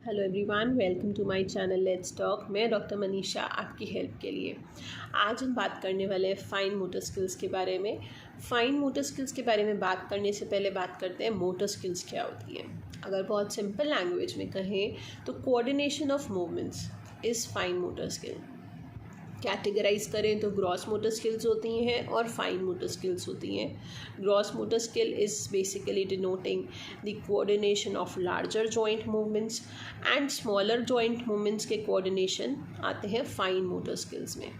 Hello everyone, welcome to my channel let's talk. मैं doctor Manisha आपकी help के लिए आज हम बात करने वाले हैं फाइन मोटर स्किल्स के बारे में। फाइन मोटर स्किल्स के बारे में बात करने से पहले बात करते हैं मोटर स्किल्स क्या होती है। अगर बहुत सिंपल लैंग्वेज में कहें तो coordination of movements is fine motor skill. Categorize करें तो ग्रॉस मोटर स्किल्स होती हैं और फाइन मोटर स्किल्स होती हैं। Gross motor skill is basically denoting the coordination of larger joint movements and smaller joint movements के कोऑर्डिनेशन आते हैं फाइन मोटर स्किल्स में।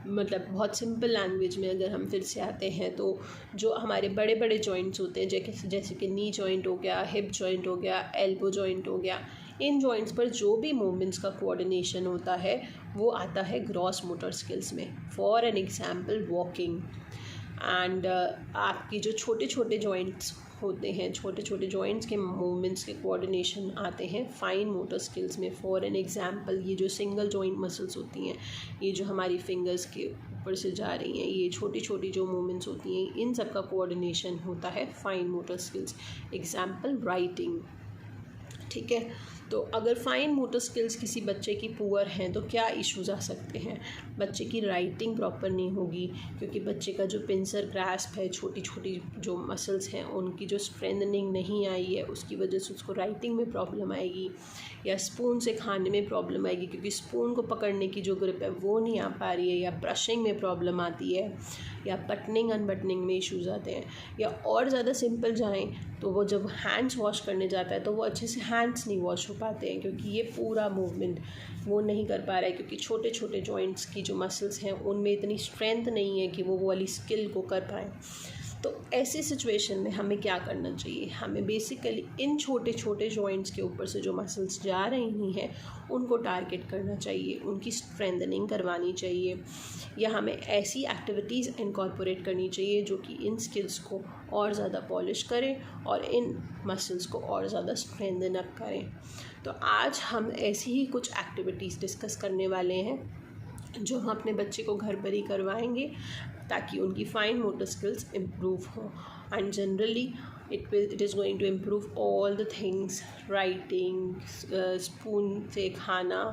मतलब बहुत सिंपल लैंग्वेज में अगर हम फिर से आते हैं तो जो हमारे बड़े बड़े जॉइंट्स होते हैं जैसे कि नी जॉइंट हो गया, हिप जॉइंट हो गया, एल्बो जॉइंट हो गया, इन जॉइंट्स पर जो भी मूवमेंट्स का कोऑर्डिनेशन होता है वो आता है ग्रॉस मोटर स्किल्स में। For an example walking and आपकी जो छोटे छोटे जॉइंट्स होते हैं, छोटे छोटे जॉइंट्स के मूवमेंट्स के कोऑर्डिनेशन आते हैं फाइन मोटर स्किल्स में। फॉर एन एग्जांपल ये जो सिंगल जॉइंट मसल्स होती हैं, ये जो हमारी फिंगर्स के ऊपर से जा रही हैं, ये छोटी छोटी जो मूवमेंट्स होती हैं, इन सब का कोऑर्डिनेशन होता है fine motor skills. Example writing, ठीक है। तो अगर फाइन मोटर स्किल्स किसी बच्चे की पुअर हैं तो क्या इश्यूज़ आ सकते हैं। बच्चे की राइटिंग प्रॉपर नहीं होगी क्योंकि बच्चे का जो पिंसर ग्रास्प है, छोटी छोटी जो मसल्स हैं उनकी जो स्ट्रेंथनिंग नहीं आई है, उसकी वजह से उसको राइटिंग में प्रॉब्लम आएगी। या स्पून से खाने में प्रॉब्लम आएगी क्योंकि स्पून को पकड़ने की जो ग्रिप है वो नहीं आ पा रही है। या ब्रशिंग में प्रॉब्लम आती है, या बटनिंग अनबटनिंग में इश्यूज़ आते हैं। या और ज़्यादा सिंपल जाएँ तो वो जब हैंड्स वॉश करने जाता है तो वो अच्छे से हैंड्स नहीं वॉश हो पाते हैं क्योंकि ये पूरा मूवमेंट वो नहीं कर पा रहा है क्योंकि छोटे छोटे जॉइंट्स की जो मसल्स हैं उनमें इतनी स्ट्रेंथ नहीं है कि वो वाली स्किल को कर पाएँ। तो ऐसी सिचुएशन में हमें क्या करना चाहिए, हमें बेसिकली इन छोटे छोटे जॉइंट्स के ऊपर से जो मसल्स जा रही हैं उनको टारगेट करना चाहिए, उनकी स्ट्रेंथनिंग करवानी चाहिए, या हमें ऐसी एक्टिविटीज़ इनकॉर्पोरेट करनी चाहिए जो कि इन स्किल्स को और ज़्यादा पॉलिश करें और इन मसल्स को और ज़्यादा स्ट्रेंथन अप करें। तो आज हम ऐसी ही कुछ एक्टिविटीज़ डिस्कस करने वाले हैं जो हम अपने बच्चे को घर पर ही करवाएंगे ताकि उनकी फाइन मोटर स्किल्स इम्प्रूव हो। And generally it is going to improve all the things, writing, spoon से खाना,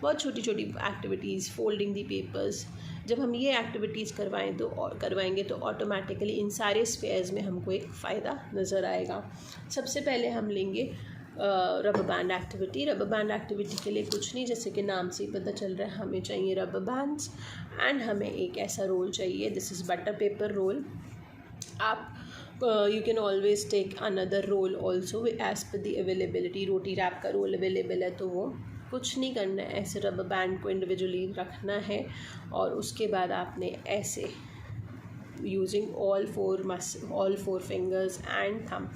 बहुत छोटी छोटी एक्टिविटीज़, फोल्डिंग दी पेपर्स। जब हम ये एक्टिविटीज़ करवाएंगे तो ऑटोमेटिकली इन सारे स्फेयर्स में हमको एक फ़ायदा नज़र आएगा। सबसे पहले हम लेंगे rubber band activity. Rubber band activity के लिए कुछ नहीं, जैसे कि नाम से ही पता चल रहा है, हमें चाहिए रबर बैंड्स एंड हमें एक ऐसा रोल चाहिए, this is butter paper roll. आप you can always take another roll also as per the availability. रोटी रैप का रोल अवेलेबल है तो वो कुछ नहीं करना है, ऐसे रबर बैंड को इंडिविजुअली रखना है और उसके बाद आपने ऐसे using all four fingers and thumb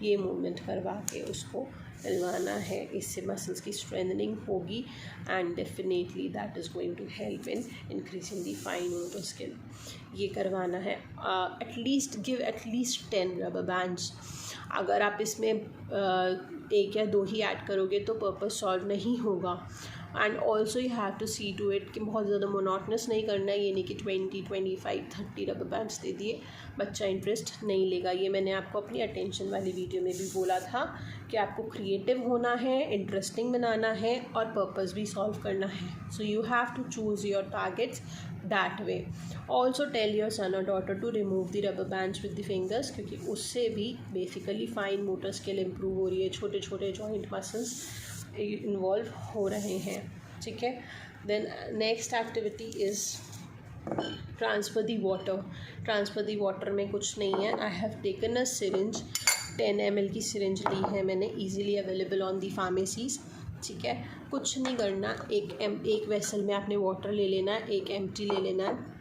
ये मूवमेंट करवा के उसको हिलवाना है। इससे मसल्स की स्ट्रेंथनिंग होगी and definitely that is going to help in increasing the fine motor skill. ये करवाना है। At least give at least 10 rubber bands. अगर आप इसमें एक या दो ही ऐड करोगे तो पर्पस सॉल्व नहीं होगा। And also you have to see to it कि बहुत ज़्यादा मोनोटनस नहीं करना है। ये नहीं कि 20, 25, 30 रबर बैंड्स दे दिए, बच्चा इंटरेस्ट नहीं लेगा। ये मैंने आपको अपनी अटेंशन वाली वीडियो में भी बोला था कि आपको क्रिएटिव होना है, इंटरेस्टिंग बनाना है और पर्पस भी सॉल्व करना है। So you have to choose your targets that way. Also tell your son और daughter to remove the rubber bands with the fingers क्योंकि उससे भी basically fine motor skill improve हो रही है, छोटे छोटे जॉइंट मसल्स इन्वॉल्व हो रहे हैं, ठीक है। Then next activity is transfer the water. Transfer the water में कुछ नहीं है। I have taken a syringe, 10 ml की सिरिंज ली है मैंने, easily available on the pharmacies, ठीक है। कुछ नहीं करना, एक वेसल में आपने वाटर ले लेना है, एक एम्प्टी ले लेना है।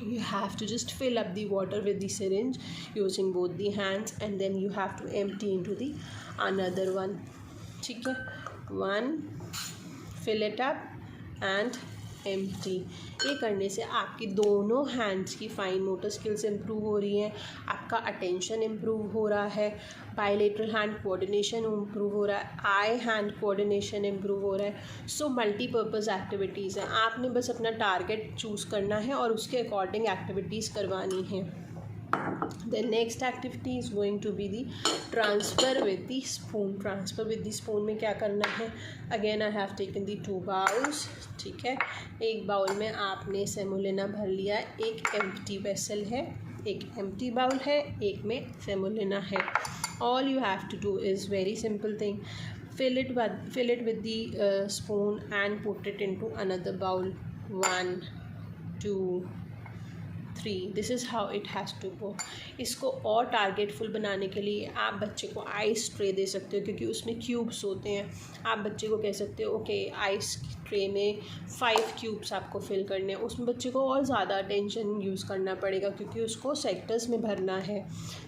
You have to just fill up the water with the syringe using both the hands and then you have to empty into the another one, ठीक है। One, fill it up and empty। ये करने से आपकी दोनों hands की fine motor skills improve हो रही हैं, आपका अटेंशन इम्प्रूव हो रहा है, बायलेटरल हैंड कोऑर्डिनेशन इम्प्रूव हो रहा है, आई हैंड कोऑर्डिनेशन इम्प्रूव हो रहा है। सो मल्टीपर्पज़ एक्टिविटीज़ हैं। आपने बस अपना टारगेट चूज़ करना है और उसके अकॉर्डिंग एक्टिविटीज़ करवानी है। The next activity is going to be the transfer with the spoon. Transfer with the spoon में क्या करना है? Again I have taken the 2 bowls. ठीक है, एक बाउल में आपने सेमोलिना भर लिया, एक एम्प्टी वेसल है, एक एम्प्टी बाउल है, एक में सेमोलिना है. All you have to do is very simple thing. Fill it with the spoon and put it into another bowl. 1, 2, 3. This is how it has to go. इसको और टारगेटफुल बनाने के लिए आप बच्चे को आइस ट्रे दे सकते हो, क्योंकि उसमें क्यूब्स होते हैं. आप बच्चे को कह सकते हो ओके आइस ट्रे में 5 क्यूब्स आपको फिल करने हैं. उसमें बच्चे को और ज़्यादा अटेंशन यूज़ करना पड़ेगा, क्योंकि उसको सेक्टर्स में भरना है.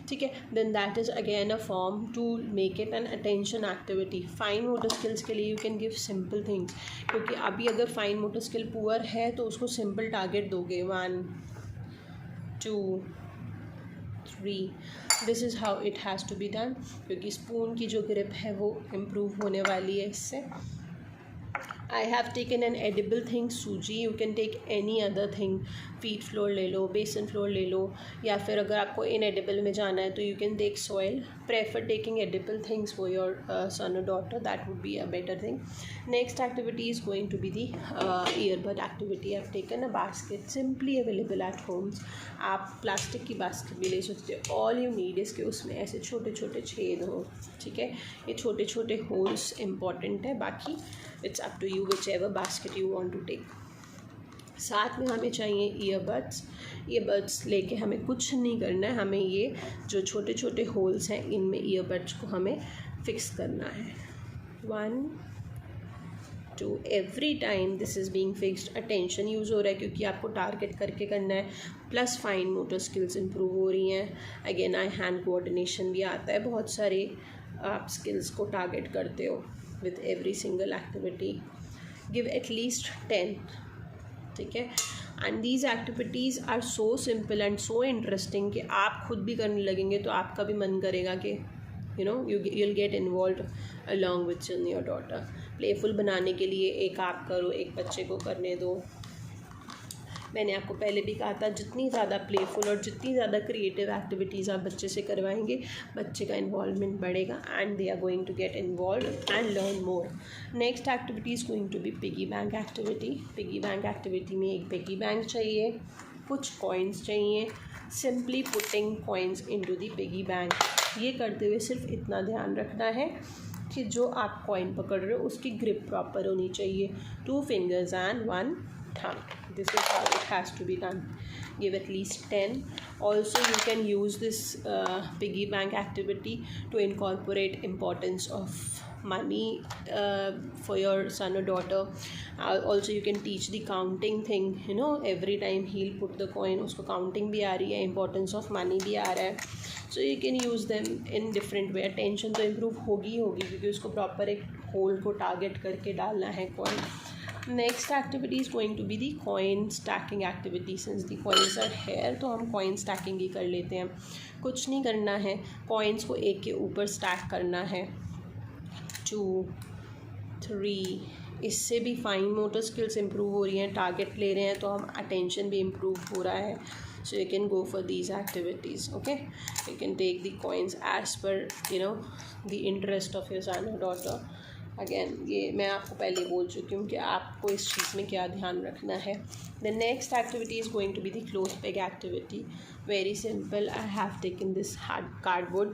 ठीक है, then that is again a form to make it an attention activity. Fine motor skills के लिए you can give simple things, क्योंकि अभी अगर फाइन मोटर स्किल पुअर है तो उसको सिंपल टारगेट दोगे. 1, 2, 3. This is how it has to be done, क्योंकि स्पून की जो ग्रिप है वो इम्प्रूव होने वाली है इससे. I have taken an edible thing, सूजी. You can take any other thing. Wheat flour ले लो, बेसन फ्लोर ले लो, या फिर अगर आपको inedible में जाना है तो you can take soil. Prefer taking edible things for your son or daughter. That would be a better thing. Next activity is going to be the earbud activity. I have taken a basket, simply available at homes. आप plastic की basket भी ले सकते हो. All you need is कि उसमें ऐसे छोटे छोटे छेद हो. ठीक है, ये छोटे छोटे होल्स इम्पॉर्टेंट है, बाकी it's up to you whichever basket you want to take. साथ में हमें चाहिए ईयरबड्स लेके हमें कुछ नहीं करना है, हमें ये जो छोटे छोटे होल्स हैं इनमें ईयरबड्स को हमें फिक्स करना है. 1, 2. Every time this is being fixed, attention use हो रहा है क्योंकि आपको टारगेट करके करना है, plus fine motor skills improve हो रही हैं. अगेन आई हैंड कोऑर्डिनेशन भी आता है. बहुत सारे आप स्किल्स को टारगेट करते हो with every single activity. Give at least 10. ठीक है, and these activities are so simple and so interesting कि आप खुद भी करने लगेंगे तो आपका भी मन करेगा कि you'll get involved along with your daughter. Playful बनाने के लिए एक आप करो, एक बच्चे को करने दो. मैंने आपको पहले भी कहा था, जितनी ज़्यादा प्लेफुल और जितनी ज़्यादा क्रिएटिव एक्टिविटीज़ आप बच्चे से करवाएंगे, बच्चे का इन्वॉल्वमेंट बढ़ेगा and they are going to get involve and learn more. Next activity is going to be piggy bank activity. Piggy bank activity में एक पिगी बैंक चाहिए, कुछ कॉइन्स चाहिए. Simply putting coins into the piggy bank. ये करते हुए सिर्फ इतना ध्यान रखना है कि जो आप कॉइन पकड़ रहे हो उसकी ग्रिप प्रॉपर होनी चाहिए. 2 fingers and 1 thumb. This is how it has to be done. Give at least 10. Also you can use this piggy bank activity to incorporate importance of money for your son or daughter. Also you can teach the counting thing, every time he'll put the coin उसको counting भी आ रही है, importance of money भी आ रहा है. So you can use them in different way. Attention तो improve होगी क्योंकि उसको proper एक होल को टारगेट करके डालना है coin. Next activity is going to be the coin stacking activity. Since the coins are here तो हम कॉइन स्टैकिंग ही कर लेते हैं. कुछ नहीं करना है, कॉइन्स को एक के ऊपर स्टैक करना है. 2, 3. इससे भी फाइन मोटर स्किल्स इम्प्रूव हो रही हैं, टारगेट ले रहे हैं तो हम अटेंशन भी इम्प्रूव हो रहा है. So you can go for these activities. Okay, you can take the coins as per the interest of your son or daughter. Again ये मैं आपको पहले बोल चुकी हूँ कि आपको इस चीज़ में क्या ध्यान रखना है. The next activity is going to be the cloth peg activity. Very simple. I have taken this hard cardboard.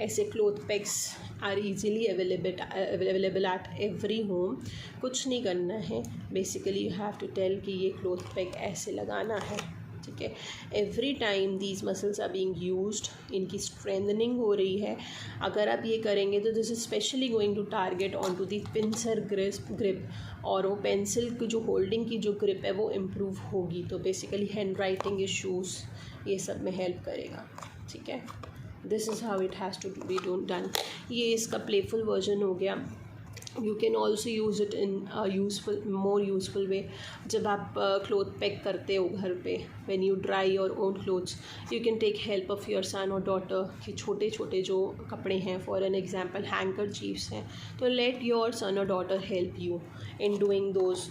ऐसे cloth pegs are easily available at every home. कुछ नहीं करना है, basically you have to tell कि ये cloth peg ऐसे लगाना है. ठीक है, every time these muscles are being used, इनकी स्ट्रेंथनिंग हो रही है. अगर आप ये करेंगे तो this is specially going to target on to the pincer grip, और वो पेंसिल की जो होल्डिंग की जो ग्रिप है वो इम्प्रूव होगी. तो बेसिकली हैंड राइटिंग इशूज़ ये सब में हेल्प करेगा. ठीक है, this is how it has to be done. ये इसका प्लेफुल वर्जन हो गया. You can also use it in more useful way. जब आप क्लोथ पैक करते हो घर पे, when you dry your own clothes, you can take help of your son और डॉटर कि छोटे छोटे जो कपड़े हैं, फॉर एन एग्जांपल हैंकरचीफ्स हैं, तो लेट योर सन और daughter help you in doing those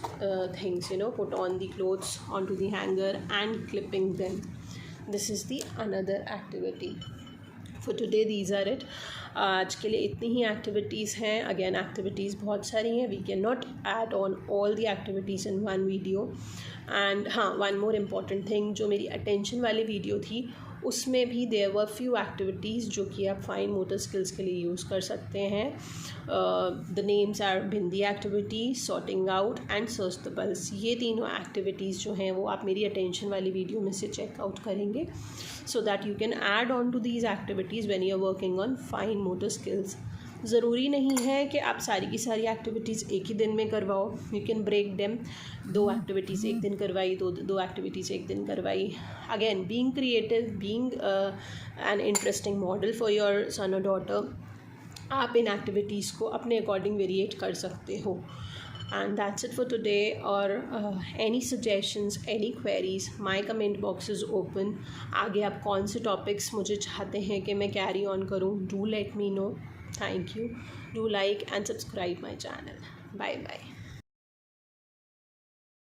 things, put on the clothes onto the hanger and clipping them. This is the another activity. For today these are it. आज के लिए इतनी ही activities हैं. Again activities बहुत सारी हैं. We can not add on all the activities in one video. And हाँ, वन मोर इम्पॉर्टेंट थिंग, जो मेरी अटेंशन वाली वीडियो थी उसमें भी देयर वर फ्यू एक्टिविटीज़ जो कि आप फाइन मोटर स्किल्स के लिए यूज़ कर सकते हैं. The names are bindi activity, sorting out and search the pulse. ये तीनों एक्टिविटीज़ जो हैं वो आप मेरी अटेंशन वाली वीडियो में से चेकआउट करेंगे, so that you can add on to these activities when you are working on fine motor skills. ज़रूरी नहीं है कि आप सारी की सारी एक्टिविटीज़ एक ही दिन में करवाओ. You can break them. 2 activities एक दिन करवाई, दो एक्टिविटीज़ एक दिन करवाई. Again being creative, being an interesting model for your son और डॉटर, आप इन एक्टिविटीज़ को अपने अकॉर्डिंग वेरिएट कर सकते हो. And that's it for today. Or any suggestions, any queries, my comment box is open. आगे आप कौन से टॉपिक्स मुझे चाहते हैं कि मैं कैरी ऑन करूँ, do let me know. Thank you. Do like and subscribe my channel. Bye bye.